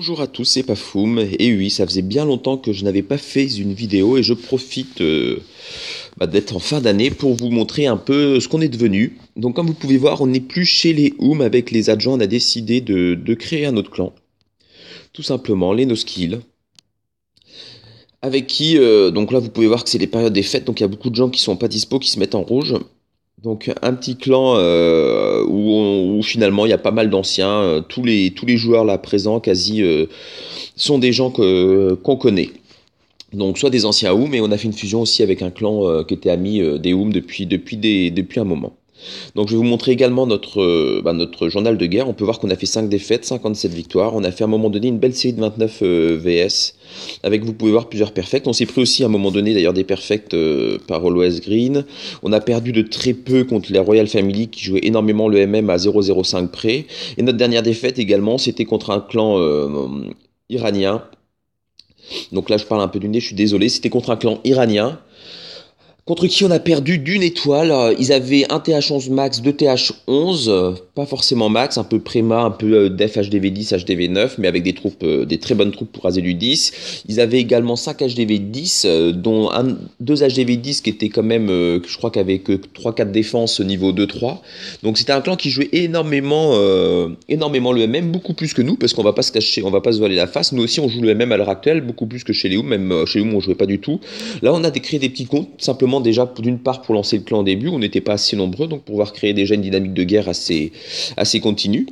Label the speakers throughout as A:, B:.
A: Bonjour à tous, c'est Pafoum, et oui, ça faisait bien longtemps que je n'avais pas fait une vidéo et je profite d'être en fin d'année pour vous montrer un peu ce qu'on est devenu. Donc comme vous pouvez voir, on n'est plus chez les Oum avec les adjoints, on a décidé de créer un autre clan, tout simplement, les No Skills, avec qui, donc là vous pouvez voir que c'est les périodes des fêtes, donc il y a beaucoup de gens qui sont pas dispo, qui se mettent en rouge. Donc un petit clan où finalement il y a pas mal d'anciens, tous les joueurs là présents quasi sont des gens qu'on connaît. Donc soit des anciens Oum, mais on a fait une fusion aussi avec un clan qui était ami des Oum depuis un moment. Donc je vais vous montrer également notre journal de guerre. On peut voir qu'on a fait 5 défaites, 57 victoires. On a fait à un moment donné une belle série de 29 VS, avec vous pouvez voir plusieurs perfects. On s'est pris aussi à un moment donné d'ailleurs des perfects par Always Green. On a perdu de très peu contre les Royal Family qui jouaient énormément le MM à 0,05 près. Et notre dernière défaite également, c'était contre un clan iranien. Donc là je parle un peu du nez, je suis désolé. C'était contre un clan iranien contre qui on a perdu d'une étoile. Ils avaient un TH11 max, deux TH11, pas forcément max, un peu Préma, un peu Def HDV10, HDV9, mais avec des troupes, des très bonnes troupes pour raser du 10. Ils avaient également 5 HDV10, dont 2 HDV10 qui étaient quand même, je crois qu'avec 3-4 défenses niveau 2-3. Donc c'était un clan qui jouait énormément le MM, beaucoup plus que nous, parce qu'on va pas se cacher, on va pas se voiler la face. Nous aussi on joue le MM à l'heure actuelle, beaucoup plus que chez les Oum, même chez les Oum on jouait pas du tout. Là on a créé des petits comptes, simplement déjà d'une part pour lancer le clan au début, on n'était pas assez nombreux, donc pour pouvoir créer déjà une dynamique de guerre assez continue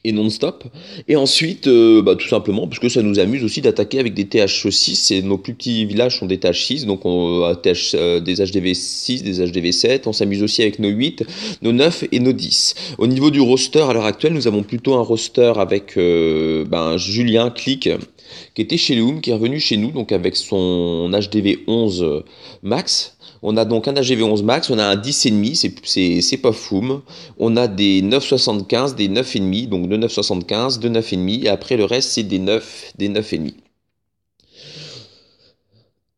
A: et non-stop. Et ensuite, tout simplement, parce que ça nous amuse aussi d'attaquer avec des TH6, et nos plus petits villages sont des TH6, donc on a des HDV6, des HDV7, on s'amuse aussi avec nos 8, nos 9 et nos 10. Au niveau du roster, à l'heure actuelle, nous avons plutôt un roster avec Julien Click, qui était chez Loom, qui est revenu chez nous, donc avec son HDV 11 max. On a donc un HGV 11 max, on a un 10,5, c'est pas foum. On a des 9,75, des 9,5, donc de 9,75, de 9,5, et après le reste c'est des 9, des 9,5.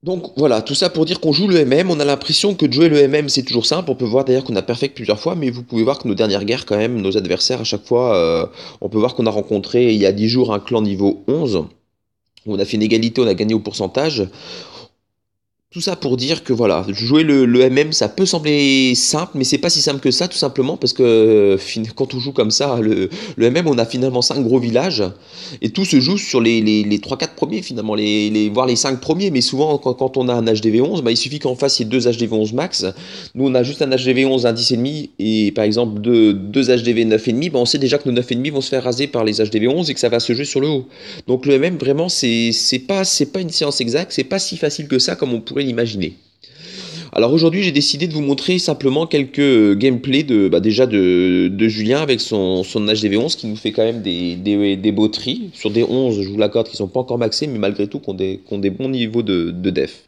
A: Donc voilà, tout ça pour dire qu'on joue le MM, on a l'impression que de jouer le MM c'est toujours simple, on peut voir d'ailleurs qu'on a perfect plusieurs fois, mais vous pouvez voir que nos dernières guerres quand même, nos adversaires à chaque fois, on peut voir qu'on a rencontré il y a 10 jours un clan niveau 11, où on a fait une égalité, on a gagné au pourcentage. Tout ça pour dire que voilà, jouer le MM, ça peut sembler simple, mais c'est pas si simple que ça, tout simplement parce que quand on joue comme ça, le MM, on a finalement 5 gros villages, et tout se joue sur les 3-4 premiers, finalement, voire les 5 premiers, mais souvent, quand on a un HDV 11, il suffit qu'en face, il y ait 2 HDV 11 max. Nous, on a juste un HDV 11, un 10,5, et par exemple, deux HDV 9,5, on sait déjà que nos 9,5 vont se faire raser par les HDV 11 et que ça va se jouer sur le haut. Donc le MM, vraiment, c'est pas une science exacte, c'est pas si facile que ça comme on pourrait l'imaginer. Alors aujourd'hui, j'ai décidé de vous montrer simplement quelques gameplays déjà de Julien avec son HDV11 qui nous fait quand même des beaux tris. Sur des 11, je vous l'accorde, qui sont pas encore maxés, mais malgré tout, qui ont des bons niveaux de def.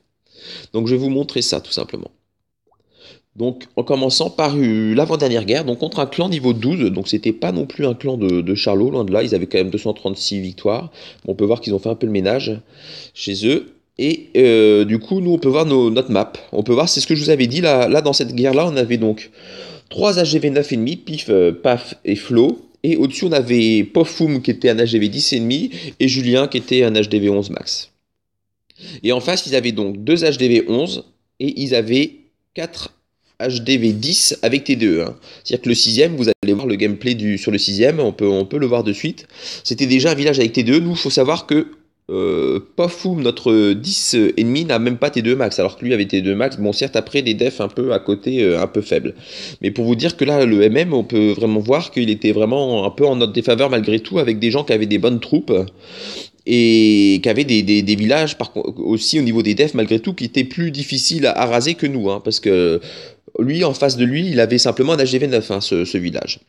A: Donc je vais vous montrer ça, tout simplement. Donc en commençant par l'avant-dernière guerre, donc contre un clan niveau 12, donc c'était pas non plus un clan de Charlot, loin de là, ils avaient quand même 236 victoires. Bon, on peut voir qu'ils ont fait un peu le ménage chez eux. Et du coup, nous, on peut voir notre map. On peut voir, c'est ce que je vous avais dit, là dans cette guerre-là, on avait donc 3 HGV 9,5, Pif, Paf et Flo. Et au-dessus, on avait Pofum qui était un HGV 10,5 et Julien qui était un HDV 11 max. Et en face, ils avaient donc 2 HDV 11 et ils avaient 4 HDV 10 avec T2. Hein. C'est-à-dire que le 6ème, vous allez voir le gameplay sur le 6ème, on peut le voir de suite. C'était déjà un village avec T2. Nous, il faut savoir que Pofum, notre 10 ennemi, n'a même pas T2 max, alors que lui avait T2 max. Bon, certes, après, des defs un peu à côté, un peu faibles. Mais pour vous dire que là, le MM, on peut vraiment voir qu'il était vraiment un peu en notre défaveur malgré tout, avec des gens qui avaient des bonnes troupes et qui avaient des villages aussi au niveau des defs malgré tout qui étaient plus difficiles à raser que nous, hein, parce que lui, en face de lui, il avait simplement un HGV 9, hein, ce village.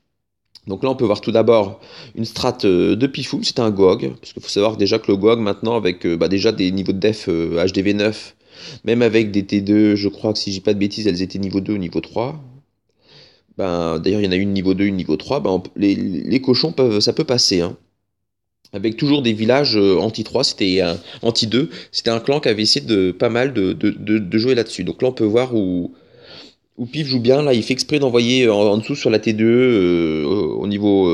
A: Donc là, on peut voir tout d'abord une strat de Pifoum, c'était un GOG, parce qu'il faut savoir déjà que le GOG, maintenant, avec déjà des niveaux de def HDV 9, même avec des T2, je crois que si je dis pas de bêtises, elles étaient niveau 2 ou niveau 3. D'ailleurs, il y en a une niveau 2, une niveau 3, les cochons, ça peut passer, hein. Avec toujours des villages anti-3, c'était anti-2, c'était un clan qui avait essayé pas mal de jouer là-dessus. Donc là, on peut voir où Pif joue bien, là, il fait exprès d'envoyer en dessous sur la T2 au niveau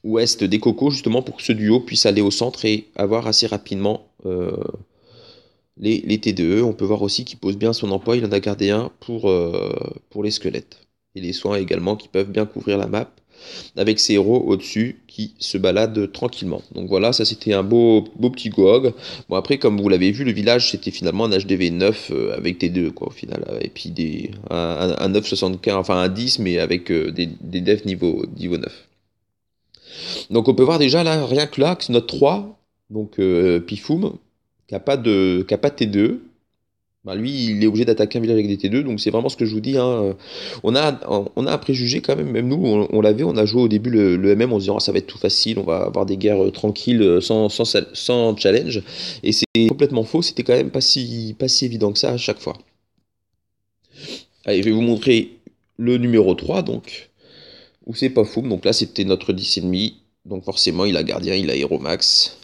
A: ouest des cocos, justement pour que ce duo puisse aller au centre et avoir assez rapidement les T2E. On peut voir aussi qu'il pose bien son emploi, il en a gardé un pour les squelettes. Et les soins également qui peuvent bien couvrir la map, avec ses héros au-dessus qui se baladent tranquillement. Donc voilà, ça c'était un beau petit GOG. Bon après, comme vous l'avez vu, le village c'était finalement un HDV 9 avec T2 quoi au final. Et puis un 9,75, enfin un 10 mais avec des devs niveau 9. Donc on peut voir déjà là, rien que là, que c'est notre 3, donc Pifoum, qui a pas de T2. Bah, lui, il est obligé d'attaquer un village avec des T2, donc c'est vraiment ce que je vous dis, hein. On a un préjugé quand même, même nous, on l'avait, on a joué au début le MM en se disant ah, ça va être tout facile, on va avoir des guerres tranquilles, sans challenge. Et c'est complètement faux, c'était quand même pas si évident que ça à chaque fois. Allez, je vais vous montrer le numéro 3, donc, où c'est pas fou. Donc là, c'était notre 10,5, donc forcément, il a gardien, il a héros max.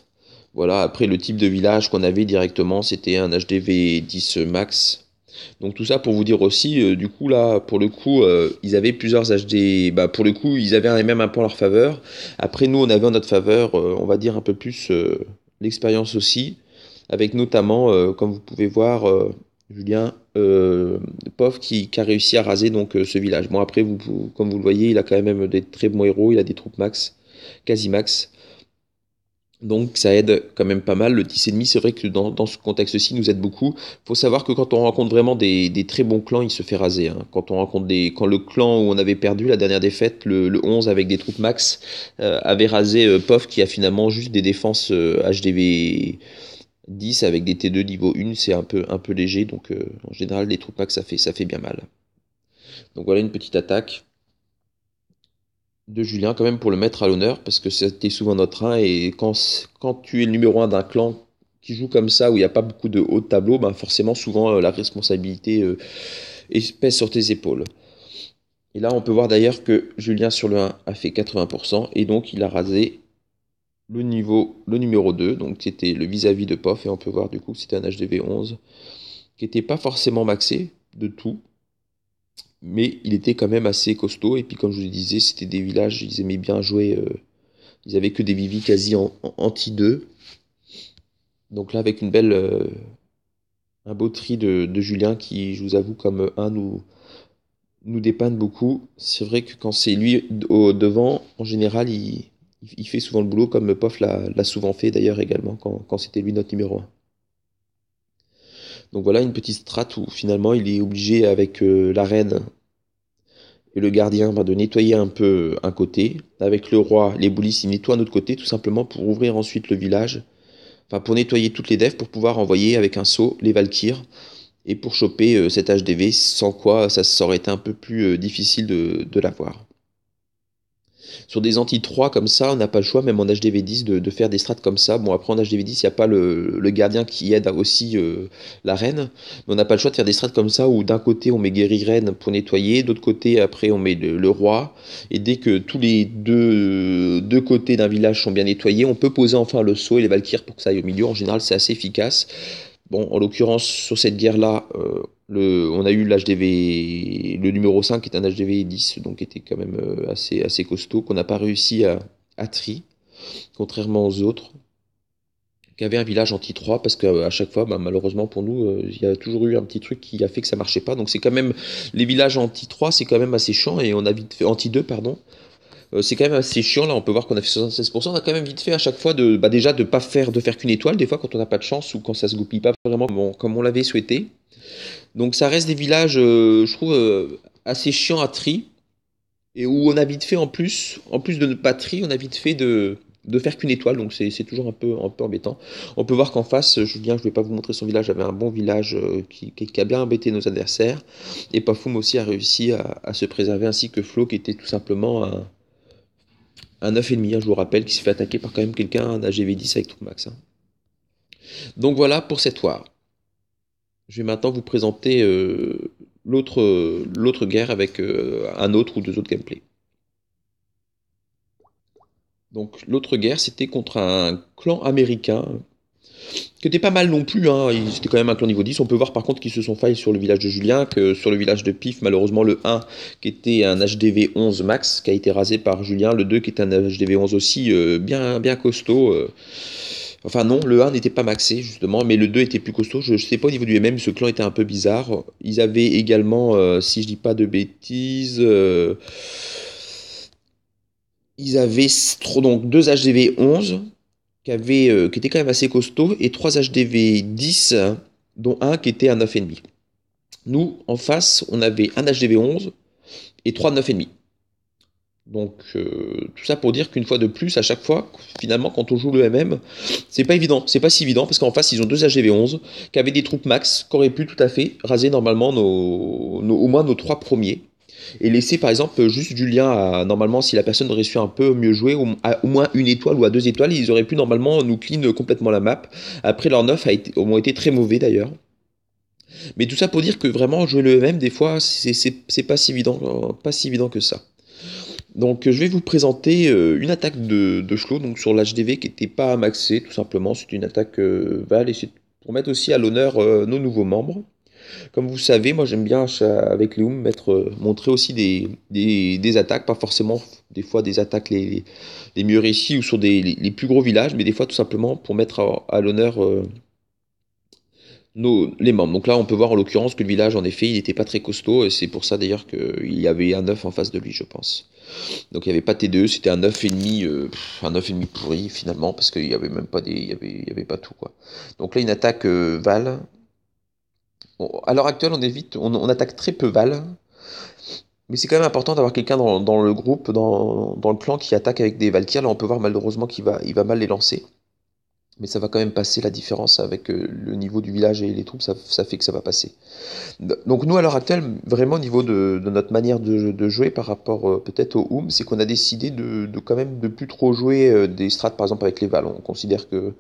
A: Voilà, après le type de village qu'on avait directement, c'était un HDV 10 max. Donc tout ça pour vous dire aussi, du coup là, pour le coup, ils avaient plusieurs HD, bah pour le coup, ils avaient même un peu en leur faveur. Après nous, on avait en notre faveur, on va dire un peu plus l'expérience aussi, avec notamment, comme vous pouvez voir, Julien, Pof qui a réussi à raser donc ce village. Bon après, comme vous le voyez, il a quand même des très bons héros, il a des troupes max, quasi max. Donc ça aide quand même pas mal. Le 10,5, c'est vrai que dans ce contexte-ci, nous aide beaucoup. Il faut savoir que quand on rencontre vraiment des très bons clans, il se fait raser, hein. Quand le clan où on avait perdu la dernière défaite, le 11 avec des troupes max, avait rasé POF qui a finalement juste des défenses HDV 10 avec des T2 niveau 1, c'est un peu léger. Donc en général, les troupes max, ça fait bien mal. Donc voilà une petite attaque de Julien quand même pour le mettre à l'honneur parce que c'était souvent notre 1 et quand tu es le numéro 1 d'un clan qui joue comme ça où il n'y a pas beaucoup de haut de tableau, ben forcément souvent la responsabilité pèse sur tes épaules. Et là on peut voir d'ailleurs que Julien sur le 1 a fait 80% et donc il a rasé le numéro 2, donc c'était le vis-à-vis de POF et on peut voir du coup que c'était un HDV 11 qui n'était pas forcément maxé de tout, mais il était quand même assez costaud. Et puis, comme je vous le disais, c'était des villages, ils aimaient bien jouer. Ils avaient que des Vivi quasi anti 2. Donc là, avec un beau tri de Julien qui, je vous avoue, comme un nous dépanne beaucoup. C'est vrai que quand c'est lui au devant, en général, il fait souvent le boulot, comme Pof l'a souvent fait d'ailleurs également quand c'était lui notre numéro 1. Donc voilà une petite strat où finalement il est obligé avec la reine et le gardien de nettoyer un peu un côté. Avec le roi, les boulis, il nettoie un autre côté, tout simplement pour ouvrir ensuite le village. Enfin, pour nettoyer toutes les devs, pour pouvoir envoyer avec un seau les Valkyres. Et pour choper cet HDV, sans quoi ça aurait été un peu plus difficile de l'avoir. Sur des anti-3 comme ça, on n'a pas le choix, même en HDV10, de faire des strats comme ça. Bon, après en HDV10, il n'y a pas le gardien qui aide aussi la reine, mais on n'a pas le choix de faire des strats comme ça où d'un côté on met guéri reine pour nettoyer, d'autre côté après on met le roi, et dès que tous les deux côtés d'un village sont bien nettoyés, on peut poser enfin le sceau et les valkyries pour que ça aille au milieu. En général, c'est assez efficace. Bon, en l'occurrence, sur cette guerre-là, on a eu l'HDV, le numéro 5 qui est un HDV 10, donc qui était quand même assez costaud, qu'on n'a pas réussi à tri, contrairement aux autres, qui avaient un village anti-3, parce qu'à chaque fois, bah, malheureusement pour nous, il y a toujours eu un petit truc qui a fait que ça marchait pas. Donc c'est quand même, les villages anti-3, c'est quand même assez chiant, et on a vite fait, anti-2, pardon, c'est quand même assez chiant. Là on peut voir qu'on a fait 76%, on a quand même vite fait à chaque fois déjà de faire qu'une étoile, des fois quand on n'a pas de chance ou quand ça se goupille pas vraiment comme on l'avait souhaité. Donc ça reste des villages, je trouve, assez chiants à tri, et où on a vite fait en plus de ne pas tri, on a vite fait de faire qu'une étoile, donc c'est toujours un peu embêtant. On peut voir qu'en face, Julien, je ne vais pas vous montrer son village, avait un bon village qui a bien embêté nos adversaires, et Pafoum aussi a réussi à se préserver, ainsi que Flo, qui était tout simplement un 9,5, hein, je vous rappelle, qui s'est fait attaquer par quand même quelqu'un, un AGV10 avec tout max, hein. Donc voilà pour cette war. Je vais maintenant vous présenter l'autre guerre avec un autre ou deux autres gameplays. Donc l'autre guerre, c'était contre un clan américain qui était pas mal non plus, hein. C'était quand même un clan niveau 10. On peut voir par contre qu'ils se sont faillis sur le village de Julien, que sur le village de Pif, malheureusement le 1 qui était un HDV 11 max, qui a été rasé par Julien, le 2 qui était un HDV 11 aussi bien costaud. Enfin non, le 1 n'était pas maxé justement, mais le 2 était plus costaud. Je sais pas au niveau du MM, ce clan était un peu bizarre. Ils avaient également, si je dis pas de bêtises, ils avaient donc 2 HDV 11 qui étaient quand même assez costauds et 3 HDV 10, dont un qui était un 9,5. Nous, en face, on avait un HDV 11 et 3 9,5. Donc tout ça pour dire qu'une fois de plus, à chaque fois, finalement, quand on joue le MM, c'est pas évident, c'est pas si évident parce qu'en face ils ont deux HGV 11 qui avaient des troupes max, qui auraient pu tout à fait raser normalement au moins nos trois premiers et laisser par exemple juste Julien à, normalement si la personne aurait su un peu mieux jouer à au moins une étoile ou à deux étoiles, ils auraient pu normalement nous clean complètement la map. Après leur 9 ont été très mauvais d'ailleurs. Mais tout ça pour dire que vraiment jouer le MM des fois c'est pas si évident, pas si évident que ça. Donc je vais vous présenter une attaque de Chelot donc sur l'HDV qui n'était pas maxée tout simplement. C'est une attaque Val et c'est pour mettre aussi à l'honneur nos nouveaux membres. Comme vous savez, moi j'aime bien avec Léum montrer aussi des attaques, pas forcément des fois des attaques les mieux réussies ou sur les plus gros villages, mais des fois tout simplement pour mettre à l'honneur les membres. Donc là, on peut voir en l'occurrence que le village, en effet, il n'était pas très costaud, et c'est pour ça d'ailleurs qu'il y avait un 9 en face de lui, je pense. Donc il n'y avait pas T2, c'était un 9,5, un 9,5 pourri finalement, parce qu'il n'y avait même pas il y avait pas tout quoi. Donc là, une attaque Val. Bon, à l'heure actuelle, on attaque très peu Val, mais c'est quand même important d'avoir quelqu'un dans le groupe, dans le clan qui attaque avec des Valkyries. Là, on peut voir malheureusement il va mal les lancer. Mais ça va quand même passer la différence avec le niveau du village et les troupes, ça fait que ça va passer. Donc nous à l'heure actuelle, vraiment au niveau de notre manière de jouer par rapport peut-être au c'est qu'on a décidé de quand même de plus trop jouer des strats par exemple avec les Vals. On considère que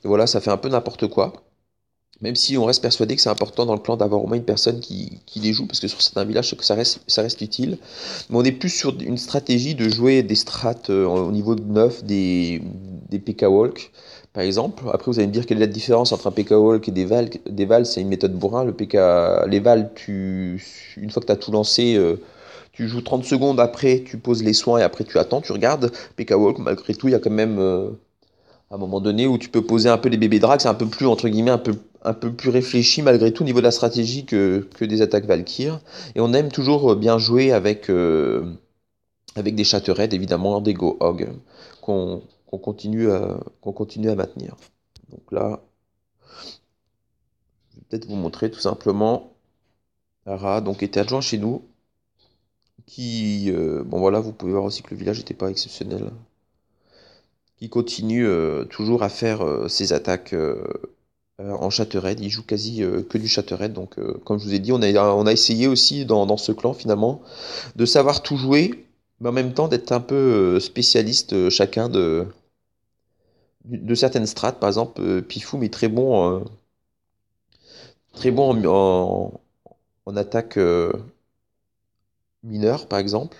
A: voilà, ça fait un peu n'importe quoi. Même si on reste persuadé que c'est important dans le clan d'avoir au moins une personne qui les joue, parce que sur certains villages, ça reste utile. Mais on est plus sur une stratégie de jouer des strats au niveau de 9, des PK Walk, par exemple. Après, vous allez me dire quelle est la différence entre un PK Walk et des Vals. Des Vals, c'est une méthode bourrin. Les Vals, une fois que tu as tout lancé, tu joues 30 secondes, après tu poses les soins et après tu attends, tu regardes. PK Walk, malgré tout, il y a quand même à un moment donné où tu peux poser un peu les bébés drags, c'est un peu plus, entre guillemets, un peu plus réfléchi malgré tout au niveau de la stratégie que des attaques Valkyr. Et on aime toujours bien jouer avec des Shattered, évidemment, des Go Hog, qu'on continue à maintenir. Donc là, je vais peut-être vous montrer tout simplement Lara, donc était adjoint chez nous, qui, bon voilà, vous pouvez voir aussi que le village n'était pas exceptionnel, qui continue toujours à faire ses attaques en Chattered. Il joue quasi que du Chattered. Donc, comme je vous ai dit, on a essayé aussi dans ce clan, finalement, de savoir tout jouer, mais en même temps d'être un peu spécialiste chacun de certaines strates. Par exemple, Pifoum est très bon en attaque mineure, par exemple,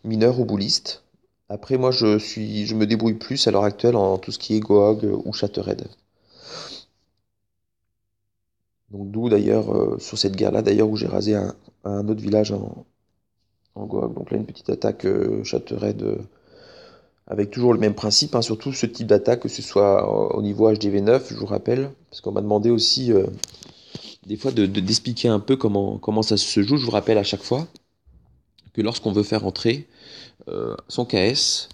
A: mineur ou bouliste. Après, moi, je me débrouille plus à l'heure actuelle en tout ce qui est Gohog ou Chattered. Donc d'où d'ailleurs, sur cette guerre-là, d'ailleurs, où j'ai rasé un autre village en Gohog. Donc là, une petite attaque Chattered avec toujours le même principe, hein, surtout ce type d'attaque, que ce soit au niveau HDV9, je vous rappelle, parce qu'on m'a demandé aussi des fois d'expliquer un peu comment ça se joue. Je vous rappelle à chaque fois que lorsqu'on veut faire entrer son KS,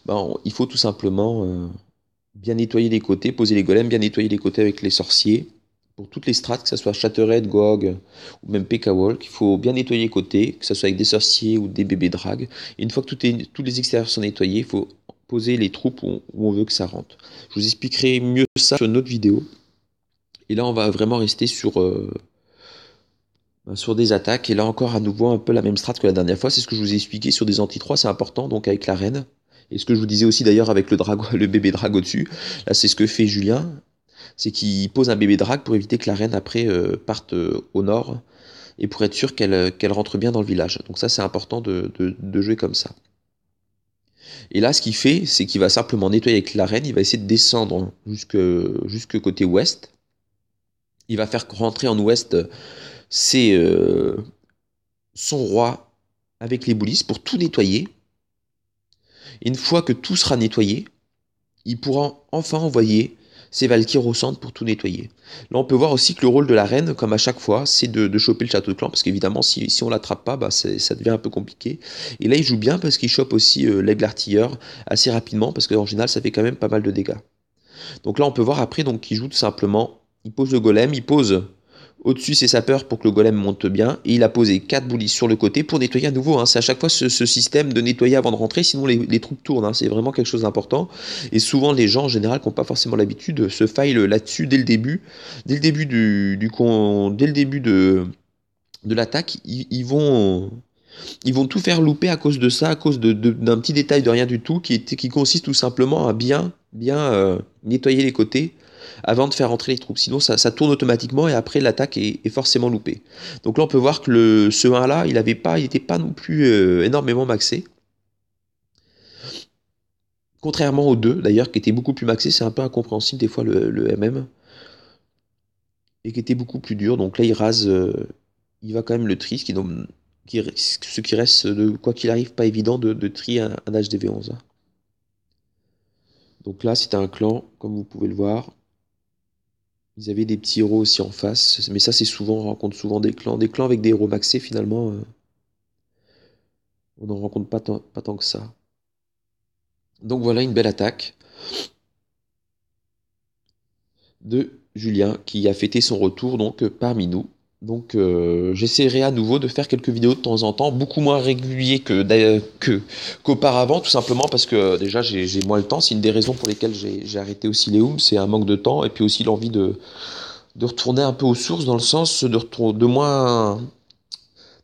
A: ben, il faut tout simplement bien nettoyer les côtés, poser les golems, bien nettoyer les côtés avec les sorciers. Pour toutes les strats, que ce soit Shattered, Gog ou même PK Walk, il faut bien nettoyer les côtés, que ce soit avec des sorciers ou des bébés drag. Et une fois que tous les extérieurs sont nettoyés, il faut poser les troupes où on veut que ça rentre. Je vous expliquerai mieux ça sur une autre vidéo. Et là, on va vraiment rester sur des attaques. Et là encore, à nouveau, un peu la même strat que la dernière fois. C'est ce que je vous ai expliqué sur des anti-3, c'est important, donc avec la reine. Et ce que je vous disais aussi d'ailleurs avec le bébé drag au-dessus. Là, c'est ce que fait Julien. C'est qu'il pose un bébé drag pour éviter que la reine après parte au nord et pour être sûr qu'elle rentre bien dans le village. Donc ça c'est important de jouer comme ça. Et là, ce qu'il fait, c'est qu'il va simplement nettoyer avec la reine, il va essayer de descendre jusque côté ouest. Il va faire rentrer en ouest ses, son roi avec les boulisses pour tout nettoyer. Et une fois que tout sera nettoyé, il pourra enfin envoyer ses Valkyres au centre pour tout nettoyer. Là, on peut voir aussi que le rôle de la reine, comme à chaque fois, c'est de choper le château de clan, parce qu'évidemment, si on l'attrape pas, bah, ça devient un peu compliqué. Et là, il joue bien parce qu'il chope aussi l'aigle artilleur assez rapidement, parce qu'en général, ça fait quand même pas mal de dégâts. Donc là, on peut voir après donc qu'il joue tout simplement, il pose le golem, il pose au-dessus ses sapeurs pour que le golem monte bien, et il a posé 4 boulisses sur le côté pour nettoyer à nouveau. Hein. C'est à chaque fois ce système de nettoyer avant de rentrer, sinon les troupes tournent. Hein. C'est vraiment quelque chose d'important. Et souvent, les gens en général qui n'ont pas forcément l'habitude se faillent là-dessus dès le début. Dès le début dès le début de l'attaque, ils vont tout faire louper à cause de ça, à cause d'un petit détail de rien du tout qui consiste tout simplement à bien nettoyer les côtés avant de faire rentrer les troupes. Sinon, ça tourne automatiquement et après, l'attaque est forcément loupée. Donc là, on peut voir que ce 1-là, il n'était pas non plus énormément maxé. Contrairement au 2, d'ailleurs, qui était beaucoup plus maxé. C'est un peu incompréhensible des fois le MM. Et qui était beaucoup plus dur. Donc là, il rase, il va quand même le tri, ce qui reste, quoi qu'il arrive, pas évident de trier un HDV11. Donc là, c'était un clan, comme vous pouvez le voir. Ils avaient des petits héros aussi en face, mais ça c'est souvent, on rencontre souvent des clans avec des héros maxés finalement, on n'en rencontre pas tant que ça. Donc voilà une belle attaque de Julien qui a fêté son retour donc parmi nous. Donc j'essaierai à nouveau de faire quelques vidéos de temps en temps, beaucoup moins régulier qu'auparavant, tout simplement parce que déjà j'ai moins le temps. C'est une des raisons pour lesquelles j'ai arrêté aussi les Hooms, c'est un manque de temps et puis aussi l'envie de retourner un peu aux sources dans le sens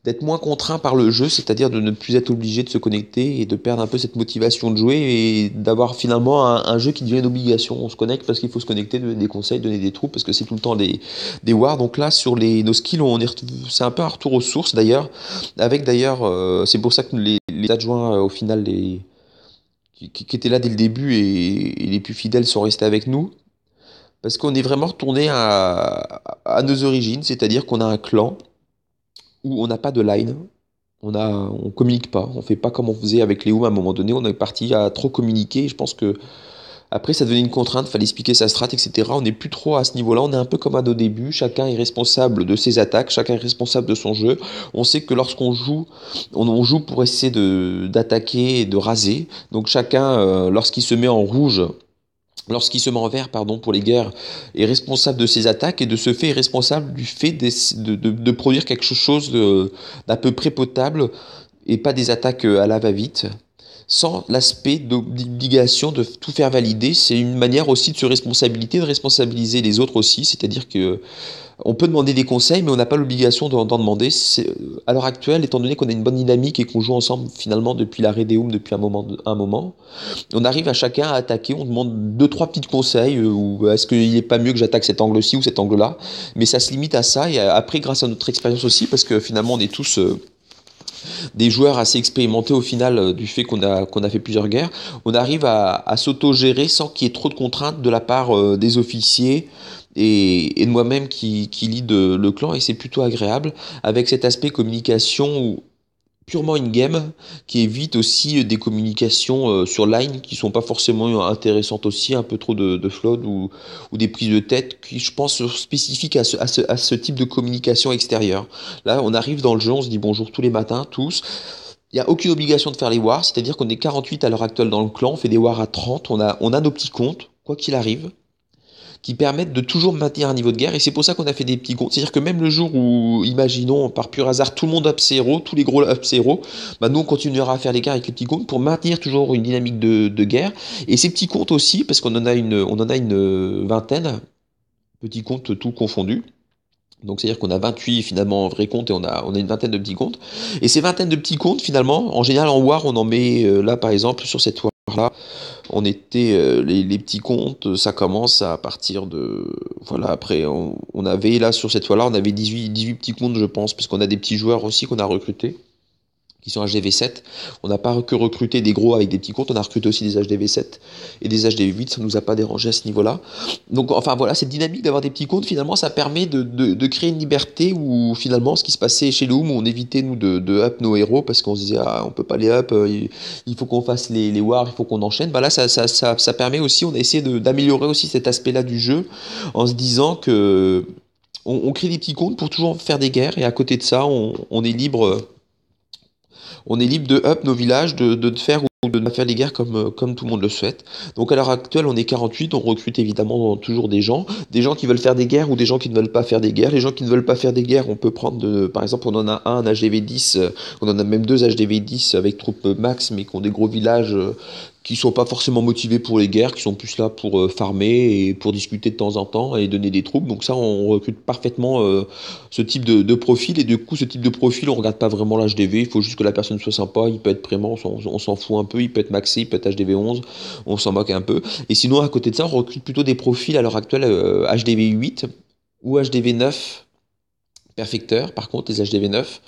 A: d'être moins contraint par le jeu, c'est-à-dire de ne plus être obligé de se connecter et de perdre un peu cette motivation de jouer et d'avoir finalement un jeu qui devient une obligation. On se connecte parce qu'il faut se connecter, donner des conseils, donner des troupes parce que c'est tout le temps des wars. Donc là, sur nos skills, c'est un peu un retour aux sources d'ailleurs. Avec d'ailleurs, c'est pour ça que les adjoints au final, qui étaient là dès le début et les plus fidèles sont restés avec nous. Parce qu'on est vraiment retourné à nos origines, c'est-à-dire qu'on a un clan où on n'a pas de line, on communique pas, on fait pas comme on faisait avec Léo à un moment donné, on est parti à trop communiquer, et je pense que après ça devenait une contrainte, fallait expliquer sa strat, etc. On n'est plus trop à ce niveau-là, on est un peu comme à nos débuts, chacun est responsable de ses attaques, chacun est responsable de son jeu, on sait que lorsqu'on joue, on joue pour essayer d'attaquer et de raser, donc chacun, lorsqu'il se met en vert, pardon, pour les guerres, est responsable de ses attaques et de ce fait est responsable du fait de produire quelque chose d'à peu près potable et pas des attaques à la va-vite. Sans l'aspect d'obligation de tout faire valider, c'est une manière aussi de se responsabiliser, de responsabiliser les autres aussi, c'est-à-dire que on peut demander des conseils, mais on n'a pas l'obligation d'en demander. À l'heure actuelle, étant donné qu'on a une bonne dynamique et qu'on joue ensemble finalement depuis l'arrêt des Hooms, depuis un moment, on arrive à chacun à attaquer, on demande deux trois petits conseils, ou est-ce qu'il n'est pas mieux que j'attaque cet angle-ci ou cet angle-là, mais ça se limite à ça, et après grâce à notre expérience aussi, parce que finalement on est tous des joueurs assez expérimentés au final du fait qu'on a fait plusieurs guerres, on arrive à s'auto-gérer sans qu'il y ait trop de contraintes de la part des officiers et de moi-même qui lead le clan, et c'est plutôt agréable avec cet aspect communication purement in-game, qui évite aussi des communications sur line qui sont pas forcément intéressantes aussi, un peu trop de flood ou des prises de tête qui, je pense, sont spécifiques à ce type de communication extérieure. Là, on arrive dans le jeu, on se dit bonjour tous les matins, tous. Il n'y a aucune obligation de faire les wars, c'est-à-dire qu'on est 48 à l'heure actuelle dans le clan, on fait des wars à 30, on a nos petits comptes, quoi qu'il arrive, qui permettent de toujours maintenir un niveau de guerre, et c'est pour ça qu'on a fait des petits comptes. C'est-à-dire que même le jour où, imaginons, par pur hasard, tout le monde up 0, tous les gros up 0, bah nous on continuera à faire les guerres avec les petits comptes pour maintenir toujours une dynamique de guerre. Et ces petits comptes aussi, parce qu'on en a une vingtaine, petits comptes tout confondus. Donc c'est-à-dire qu'on a 28 finalement vrais comptes et on a une vingtaine de petits comptes. Et ces vingtaines de petits comptes, finalement, en général en War, on en met là par exemple sur cette War-là, on était les petits comptes, ça commence à partir de voilà, après on avait là sur cette fois-là, on avait 18 petits comptes je pense, parce qu'on a des petits joueurs aussi qu'on a recrutés qui sont HDV7. On n'a pas que recruté des gros avec des petits comptes, on a recruté aussi des HDV7 et des HDV8, ça ne nous a pas dérangé à ce niveau-là. Donc enfin voilà, cette dynamique d'avoir des petits comptes, finalement, ça permet de créer une liberté où finalement, ce qui se passait chez Loom, où on évitait nous de up nos héros parce qu'on se disait, ah, on peut pas les up, il faut qu'on fasse les wars, il faut qu'on enchaîne. Bah là, ça permet aussi, on a essayé d'améliorer aussi cet aspect-là du jeu en se disant que on crée des petits comptes pour toujours faire des guerres et à côté de ça, on est libre. On est libre de up nos villages, de faire ou de ne pas faire les guerres comme tout le monde le souhaite. Donc à l'heure actuelle, on est 48, on recrute évidemment toujours des gens qui veulent faire des guerres ou des gens qui ne veulent pas faire des guerres. Les gens qui ne veulent pas faire des guerres, on peut prendre, par exemple, on en a un HDV10, on en a même deux HDV10 avec troupes max, mais qui ont des gros villages qui sont pas forcément motivés pour les guerres, qui sont plus là pour farmer et pour discuter de temps en temps et donner des troupes. Donc ça, on recrute parfaitement ce type de profil. Et du coup, ce type de profil, on regarde pas vraiment l'HDV. Il faut juste que la personne soit sympa. Il peut être prément, on s'en fout un peu. Il peut être maxé, il peut être HDV 11. On s'en moque un peu. Et sinon, à côté de ça, on recrute plutôt des profils à l'heure actuelle HDV 8 ou HDV 9 perfecteurs, par contre, les HDV 9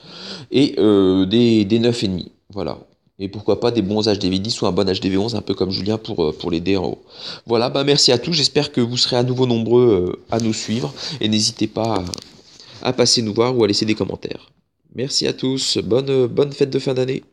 A: et des 9,5. Voilà. Et pourquoi pas des bons HDV10 ou un bon HDV11, un peu comme Julien pour les dés en haut. Voilà, bah merci à tous. J'espère que vous serez à nouveau nombreux à nous suivre. Et n'hésitez pas à passer nous voir ou à laisser des commentaires. Merci à tous. Bonne fête de fin d'année.